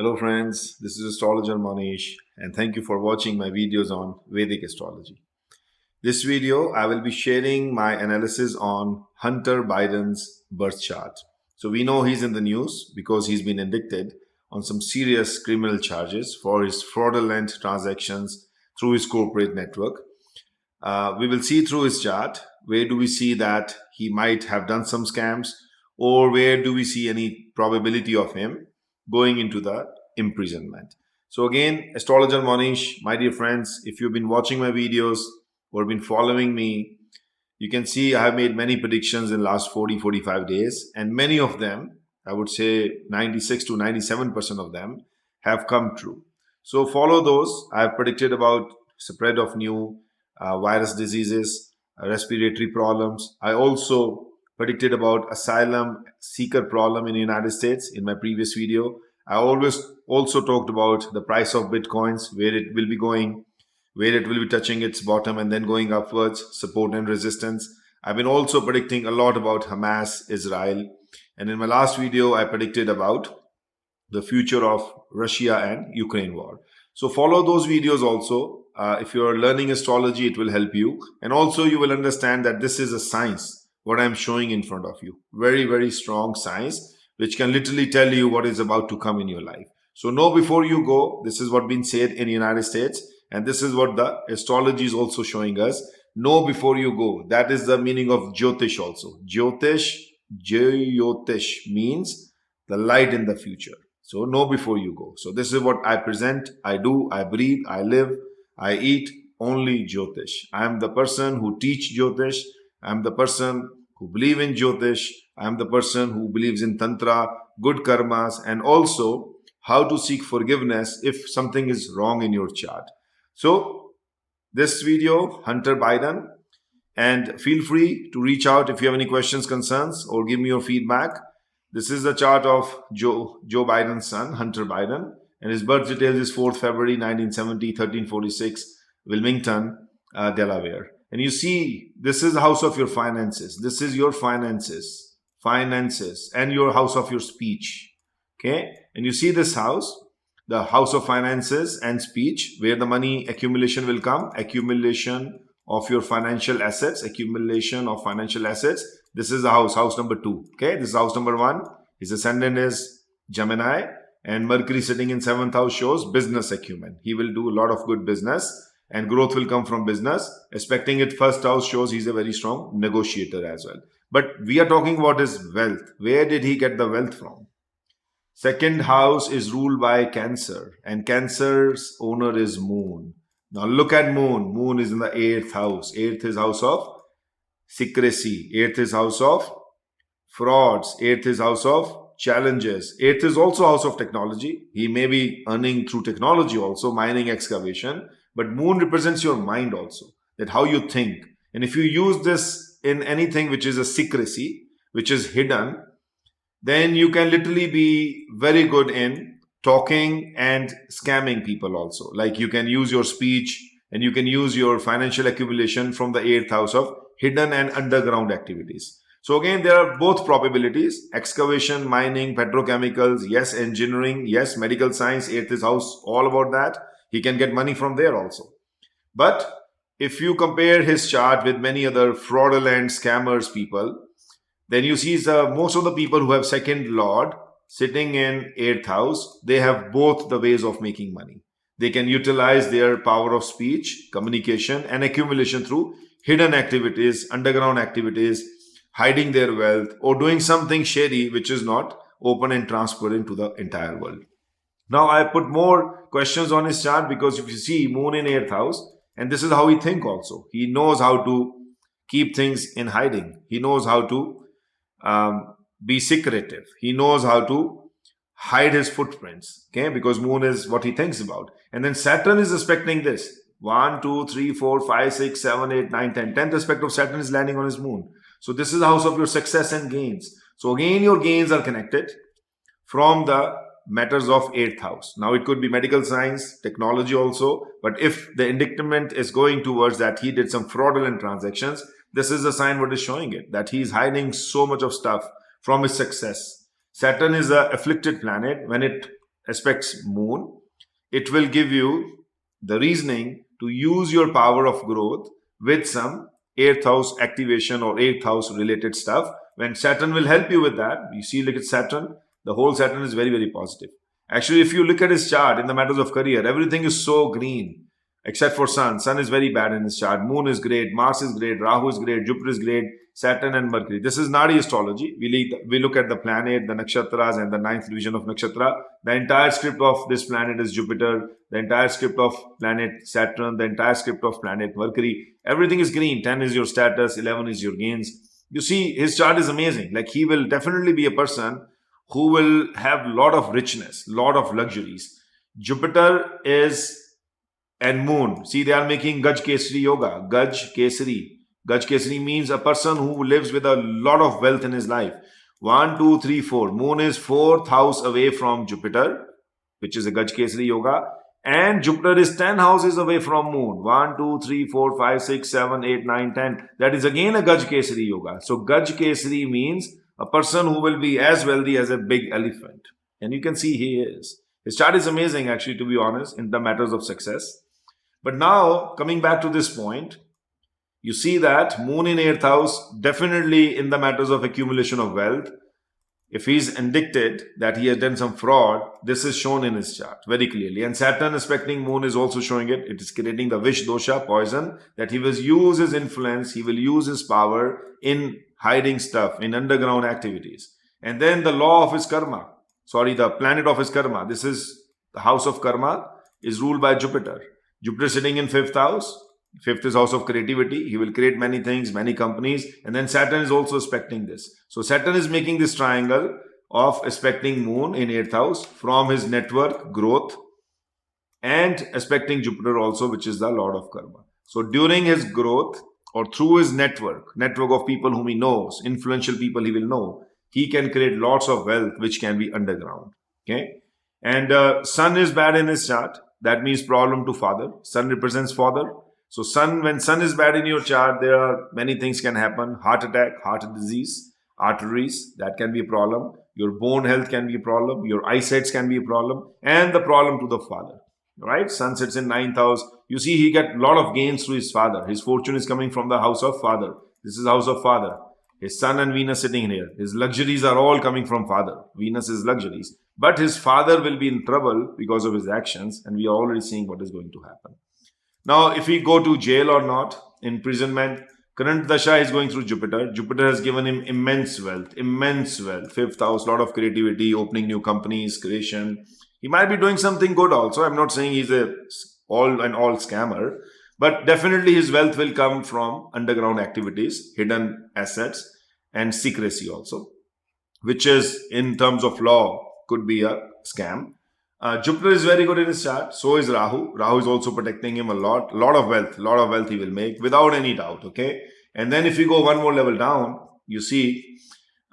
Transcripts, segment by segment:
Hello friends, this is Astrologer Mohnish and thank you for watching my videos on Vedic Astrology. This video I will be sharing my analysis on Hunter Biden's birth chart. So we know he's in the news because he's been indicted on some serious criminal charges for his fraudulent transactions through his corporate network. We will see through his chart where do we see that he might have done some scams, or where do we see any probability of him going into the imprisonment. So again, Astrologer Mohnish, my dear friends, if you've been watching my videos or been following me, you can see I have made many predictions in last 40-45 days, and many of them, I would say 96 to 97% of them have come true. So follow those. I have predicted about spread of new virus diseases, respiratory problems. I also predicted about asylum seeker problem in the United States in my previous video. I always also talked about the price of Bitcoins, where it will be going, where it will be touching its bottom and then going upwards, support and resistance. I've been also predicting a lot about Hamas, Israel. And in my last video, I predicted about the future of Russia and Ukraine war. So follow those videos also. If you're learning astrology, it will help you. And also you will understand that this is a science, what I'm showing in front of you. Very, very strong science, which can literally tell you what is about to come in your life. So know before you go. This is what been said in the United States. And this is what the astrology is also showing us. Know before you go. That is the meaning of Jyotish also. Jyotish means the light in the future. So know before you go. So this is what I present, I do, I breathe, I live, I eat only Jyotish. I am the person who teach Jyotish. I am the person who believe in Jyotish. I am the person who believes in Tantra, good karmas, and also how to seek forgiveness if something is wrong in your chart. So this video, Hunter Biden, and feel free to reach out if you have any questions, concerns, or give me your feedback. This is the chart of Joe Biden's son, Hunter Biden, and his birth details is 4th February 1970, 1346, Wilmington, Delaware. And you see, this is the house of your finances. This is your finances, and your house of your speech. Okay? And you see this house, the house of finances and speech, where the money accumulation will come, accumulation of your financial assets, accumulation of financial assets. This is the house number 2. Okay, this is house number 1. His ascendant is Gemini, and Mercury sitting in 7th house shows business acumen. He will do a lot of good business and growth will come from business. Aspecting it, 1st house shows he's a very strong negotiator as well. But we are talking about his wealth. Where did he get the wealth from? 2nd house is ruled by Cancer, and Cancer's owner is Moon. Now look at Moon. Moon is in the 8th house. 8th is house of secrecy. 8th is house of frauds. 8th is house of challenges. 8th is also house of technology. He may be earning through technology also, mining, excavation. But Moon represents your mind also, that how you think. And if you use this in anything which is a secrecy, which is hidden, then you can literally be very good in talking and scamming people also. Like you can use your speech and you can use your financial accumulation from the 8th house of hidden and underground activities. So again, there are both probabilities: excavation, mining, petrochemicals, yes, engineering, yes, medical science, 8th is house, all about that. He can get money from there also. But if you compare his chart with many other fraudulent scammers people, then you see most of the people who have 2nd lord sitting in 8th house, they have both the ways of making money. They can utilize their power of speech, communication, and accumulation through hidden activities, underground activities, hiding their wealth, or doing something shady which is not open and transparent to the entire world. Now I put more questions on his chart because if you see Moon in 8th house, and this is how he thinks also. He knows how to keep things in hiding. He knows how to be secretive. He knows how to hide his footprints, okay? Because Moon is what he thinks about. And then Saturn is aspecting this. 1, 2, 3, 4, 5, 6, 7, 8, 9, 10. 10th aspect of Saturn is landing on his Moon. So this is the house of your success and gains. So again, your gains are connected from the matters of 8th house. Now it could be medical science, technology also. But if the indictment is going towards that he did some fraudulent transactions, this is a sign what is showing it, that he is hiding so much of stuff from his success. Saturn is an afflicted planet. When it aspects moon, it will give you the reasoning to use your power of growth with some 8th house activation or 8th house related stuff. When Saturn will help you with that, you see, look at Saturn, the whole Saturn is very, very positive. Actually, if you look at his chart in the matters of career, everything is so green except for Sun. Sun is very bad in his chart. Moon is great, Mars is great, Rahu is great, Jupiter is great, Saturn and Mercury. This is Nadi astrology. We look at the planet, the nakshatras, and the ninth division of nakshatra. The entire script of this planet is Jupiter. The entire script of planet Saturn. The entire script of planet Mercury. Everything is green. 10 is your status. 11 is your gains. You see, his chart is amazing. Like, he will definitely be a person who will have a lot of richness, lot of luxuries. Jupiter is and Moon. See, they are making Gaj Kesari yoga. Gaj Kesari. Gaj Kesari means a person who lives with a lot of wealth in his life. 1, 2, 3, 4. Moon is 4th house away from Jupiter, which is a Gaj Kesari yoga. And Jupiter is 10 houses away from Moon. 1, 2, 3, 4, 5, 6, 7, 8, 9, 10. That is again a Gaj Kesari yoga. So Gaj Kesari means a person who will be as wealthy as a big elephant. And you can see he is. His chart is amazing, actually, to be honest, in the matters of success. But now, coming back to this point, you see that Moon in 8th house, definitely in the matters of accumulation of wealth. If he's indicted that he has done some fraud, this is shown in his chart very clearly. And Saturn aspecting Moon is also showing it. It is creating the Vish dosha, poison, that he will use his influence, he will use his power in hiding stuff, in underground activities. And then the law of his karma, the planet of his karma, this is the house of karma, is ruled by Jupiter. Jupiter sitting in 5th house. 5th is house of creativity. He will create many things, many companies. And then Saturn is also aspecting this. So Saturn is making this triangle of aspecting Moon in 8th house from his network, growth, and aspecting Jupiter also, which is the Lord of Karma. So during his growth or through his network of people whom he knows, influential people he will know, he can create lots of wealth which can be underground. Okay. And Sun is bad in his chart. That means problem to father. Sun represents father. So when Sun is bad in your chart, there are many things can happen. Heart attack, heart disease, arteries, that can be a problem. Your bone health can be a problem. Your eyesight can be a problem. And the problem to the father. Right? Sun sits in 9th house. You see, he get a lot of gains through his father. His fortune is coming from the house of father. This is house of father. His Sun and Venus sitting here. His luxuries are all coming from father. Venus is luxuries. But his father will be in trouble because of his actions. And we are already seeing what is going to happen. Now, if we go to jail or not, imprisonment, current dasha is going through Jupiter. Jupiter has given him immense wealth. 5th house, lot of creativity, opening new companies, creation. He might be doing something good also. I'm not saying he's a all scammer, but definitely his wealth will come from underground activities, hidden assets, and secrecy also, which is, in terms of law, could be a scam. Jupiter is very good in his chart. So is Rahu. Rahu is also protecting him a lot. Lot of wealth he will make without any doubt. Okay. And then if you go one more level down, you see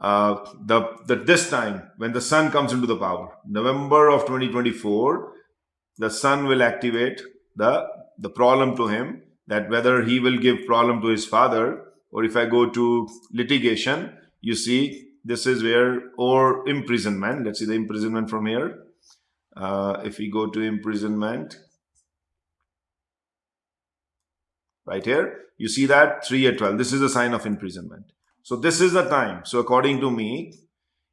this time when the Sun comes into the power, November of 2024, the Sun will activate the problem to him, that whether he will give problem to his father, or if I go to litigation, you see this is where, or imprisonment. Let's see the imprisonment from here. If we go to imprisonment, right here, you see that 3 at 12. This is a sign of imprisonment. So this is the time. So according to me,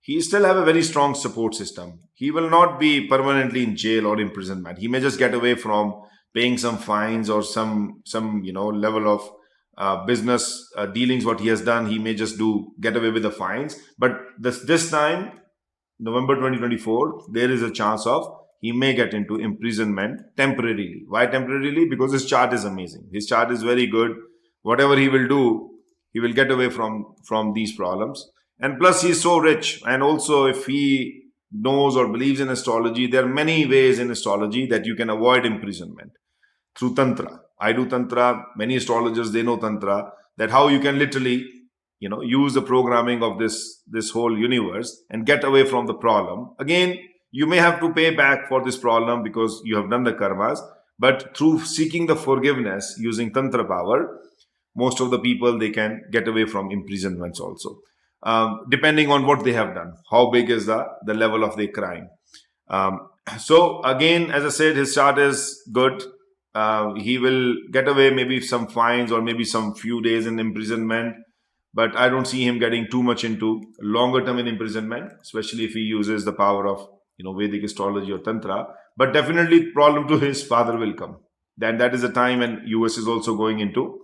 he still have a very strong support system. He will not be permanently in jail or imprisonment. He may just get away from paying some fines or some level of business dealings. What he has done, he may just get away with the fines. But this time, November 2024, there is a chance of he may get into imprisonment temporarily. Why temporarily? Because his chart is amazing. His chart is very good. Whatever he will do, he will get away from these problems. And plus, he is so rich. And also, if he knows or believes in astrology, there are many ways in astrology that you can avoid imprisonment through Tantra. I do Tantra. Many astrologers, they know Tantra. That how you can literally use the programming of this whole universe and get away from the problem. Again, you may have to pay back for this problem because you have done the karmas, but through seeking the forgiveness using Tantra power, most of the people, they can get away from imprisonments also, depending on what they have done. How big is the level of their crime? So again, as I said, his chart is good. He will get away maybe some fines or maybe some few days in imprisonment, but I don't see him getting too much into longer term in imprisonment, especially if he uses the power of Vedic astrology or tantra. But definitely, problem to his father will come. Then that is a time when US is also going into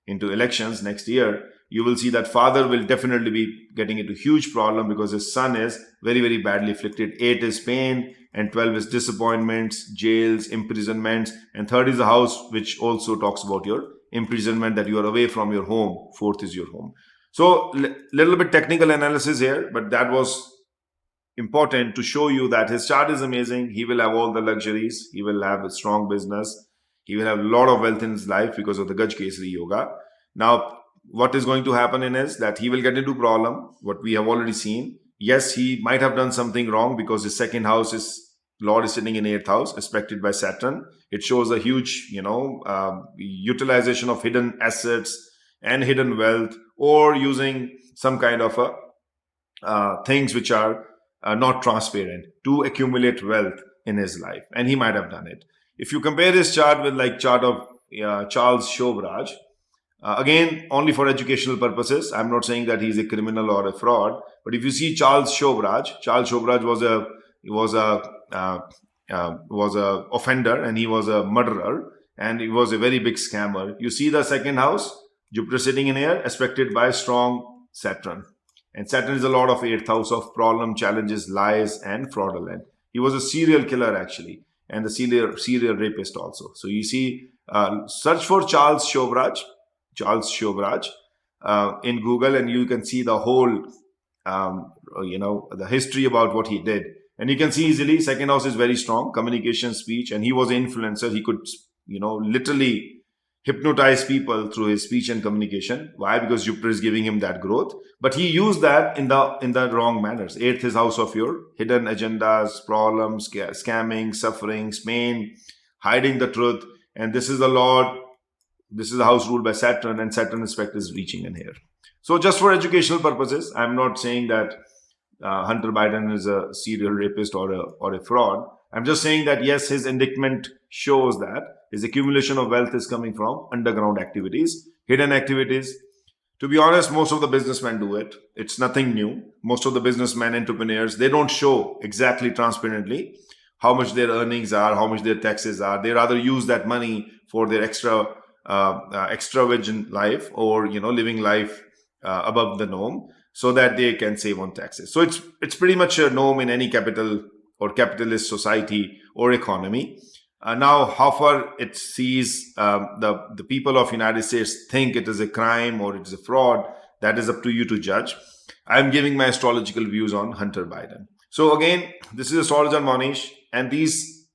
elections next year. You will see that father will definitely be getting into huge problem because his son is very, very badly afflicted. 8 is pain, and 12 is disappointments, jails, imprisonments, and third is the house, which also talks about your imprisonment, that you are away from your home. Fourth is your home. So little bit technical analysis here, but that was important to show you that his chart is amazing. He will have all the luxuries. He will have a strong business. He will have a lot of wealth in his life because of the Gaj Kesari Yoga. Now, what is going to happen is that he will get into problem, what we have already seen. Yes, he might have done something wrong because his second house is Lord is sitting in 8th house, aspected by Saturn. It shows a huge, utilization of hidden assets and hidden wealth, or using some kind of things which are not transparent to accumulate wealth in his life, and he might have done it. If you compare his chart with like chart of Charles Shobhraj, again only for educational purposes, I'm not saying that he's a criminal or a fraud, but if you see Charles Shobhraj was a offender, and he was a murderer, and he was a very big scammer. You see the second house, Jupiter sitting in here, aspected by strong Saturn. And Saturn is a lot of 8th house of problem, challenges, lies, and fraudulent. He was a serial killer actually, and a serial rapist also. So you see, search for Charles Shobhraj in Google, and you can see the whole, the history about what he did. And you can see easily, second house is very strong, communication, speech, and he was an influencer. He could, literally hypnotize people through his speech and communication. Why? Because Jupiter is giving him that growth. But he used that in the wrong manners. 8th is house of your hidden agendas, problems, scamming, suffering, pain, hiding the truth. And this is the Lord. This is the house ruled by Saturn, and Saturn aspect is reaching in here. So just for educational purposes, I'm not saying that Hunter Biden is a serial rapist or a fraud. I'm just saying that yes, his indictment shows that his accumulation of wealth is coming from underground activities, hidden activities. To be honest, most of the businessmen do it. It's nothing new. Most of the businessmen, entrepreneurs, they don't show exactly transparently how much their earnings are, how much their taxes are. They rather use that money for their extravagant life, or living life above the norm, so that they can save on taxes. So it's pretty much a norm in any capital or capitalist society or economy. Now, how far it sees the people of United States think it is a crime or it is a fraud, that is up to you to judge. I'm giving my astrological views on Hunter Biden. So again, this is Astrologer Mohnish, and these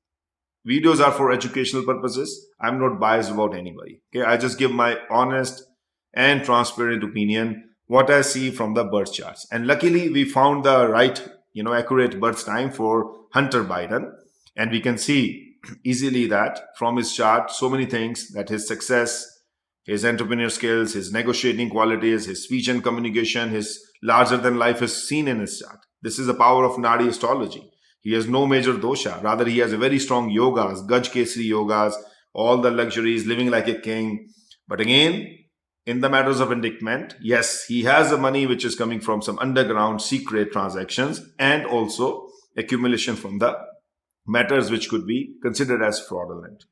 videos are for educational purposes. I'm not biased about anybody. Okay, I just give my honest and transparent opinion, what I see from the birth charts. And luckily, we found the right, accurate birth time for Hunter Biden, and we can see easily that from his chart, so many things, that his success, his entrepreneur skills, his negotiating qualities, his speech and communication, his larger than life is seen in his chart. This is the power of Nadi astrology. He has no major dosha. Rather, he has a very strong yogas, Gaj Kesari yogas, all the luxuries, living like a king. But again, in the matters of indictment, yes, he has the money which is coming from some underground secret transactions, and also accumulation from the matters which could be considered as fraudulent.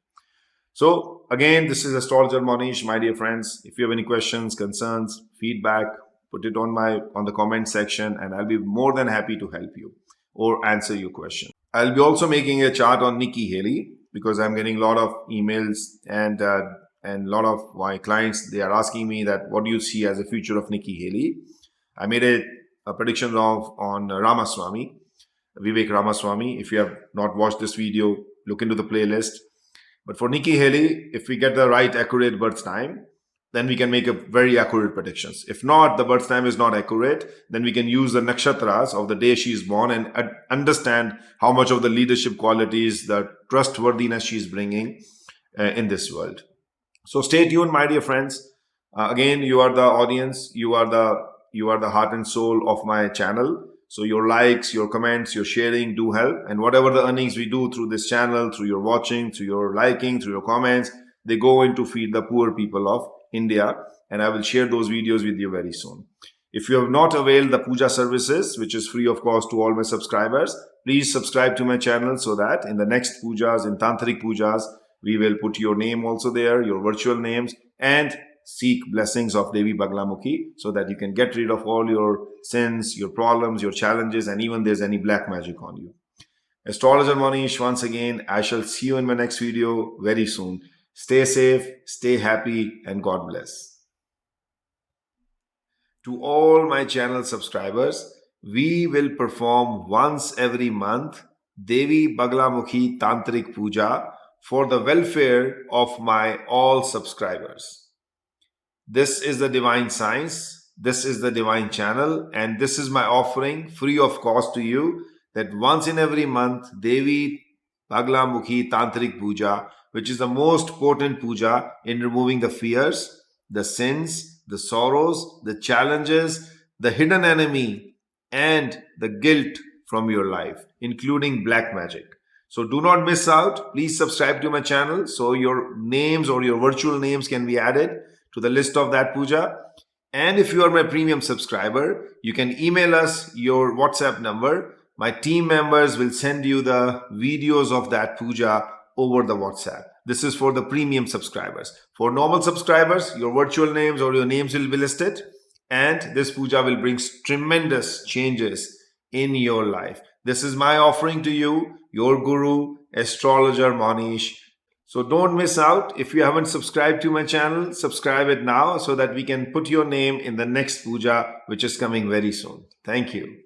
So again, this is Astrologer Mohnish, my dear friends. If you have any questions, concerns, feedback, put it on the comment section, and I'll be more than happy to help you or answer your question. I'll be also making a chart on Nikki Haley, because I'm getting a lot of emails, and a lot of my clients, they are asking me that what do you see as the future of Nikki Haley. I made a prediction on Ramaswamy, Vivek Ramaswamy. If you have not watched this video, look into the playlist. But for Nikki Haley, if we get the right accurate birth time, then we can make a very accurate predictions. If not, the birth time is not accurate, then we can use the nakshatras of the day she is born and understand how much of the leadership qualities, the trustworthiness she is bringing in this world. So stay tuned, my dear friends. Again, you are the audience. You are the heart and soul of my channel. So your likes, your comments, your sharing do help. And whatever the earnings we do through this channel, through your watching, through your liking, through your comments, they go in to feed the poor people of India. And I will share those videos with you very soon. If you have not availed the puja services, which is free of cost to all my subscribers, please subscribe to my channel so that in the next pujas, in tantric pujas, we will put your name also there, your virtual names, and seek blessings of Devi Baglamukhi so that you can get rid of all your sins, your problems, your challenges, and even there's any black magic on you. Astrologer Mohnish, once again, I shall see you in my next video very soon. Stay safe, stay happy, and God bless. To all my channel subscribers, we will perform once every month Devi Baglamukhi Tantric Puja for the welfare of my all subscribers. This is the divine science, this is the divine channel, and this is my offering free of cost to you, that once in every month Devi Baglamukhi Tantric Puja, which is the most potent puja in removing the fears, the sins, the sorrows, the challenges, the hidden enemy, and the guilt from your life, including black magic. So do not miss out. Please subscribe to my channel so your names or your virtual names can be added to the list of that puja. And if you are my premium subscriber, you can email us your WhatsApp number. My team members will send you the videos of that puja over the WhatsApp. This is for the premium subscribers. For normal subscribers, your virtual names or your names will be listed, and this puja will bring tremendous changes in your life. This is my offering to you, your guru, Astrologer Mohnish. So don't miss out. If you haven't subscribed to my channel, subscribe it now so that we can put your name in the next puja, which is coming very soon. Thank you.